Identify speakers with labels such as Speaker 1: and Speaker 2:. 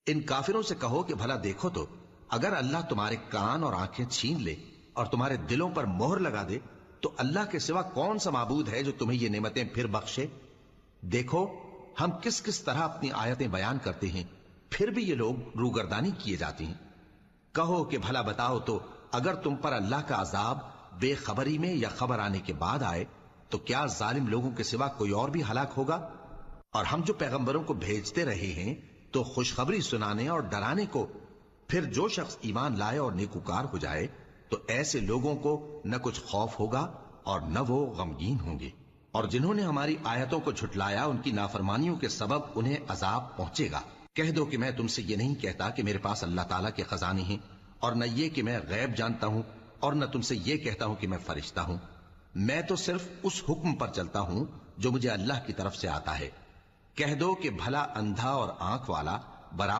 Speaker 1: ان کافروں سے کہو کہ بھلا دیکھو تو اگر اللہ تمہارے کان اور آنکھیں چھین لے اور تمہارے دلوں پر مہر لگا دے تو اللہ کے سوا کون سا معبود ہے جو تمہیں یہ نعمتیں پھر بخشے؟ دیکھو ہم کس کس طرح اپنی آیتیں بیان کرتے ہیں، پھر بھی یہ لوگ روگردانی کیے جاتے ہیں۔ کہو کہ بھلا بتاؤ تو اگر تم پر اللہ کا عذاب بے خبری میں یا خبر آنے کے بعد آئے تو کیا ظالم لوگوں کے سوا کوئی اور بھی ہلاک ہوگا؟ اور ہم جو پیغمبروں کو بھیجتے رہے ہیں تو خوشخبری سنانے اور ڈرانے کو، پھر جو شخص ایمان لائے اور نیکوکار ہو جائے تو ایسے لوگوں کو نہ کچھ خوف ہوگا اور نہ وہ غمگین ہوں گے، اور جنہوں نے ہماری آیتوں کو جھٹلایا ان کی نافرمانیوں کے سبب انہیں عذاب پہنچے گا۔ کہہ دو کہ میں تم سے یہ نہیں کہتا کہ میرے پاس اللہ تعالیٰ کے خزانے ہیں، اور نہ یہ کہ میں غیب جانتا ہوں، اور نہ تم سے یہ کہتا ہوں کہ میں فرشتہ ہوں۔ میں تو صرف اس حکم پر چلتا ہوں جو مجھے اللہ کی طرف سے آتا ہے۔ کہہ دو کہ بھلا اندھا اور آنکھ والا برابر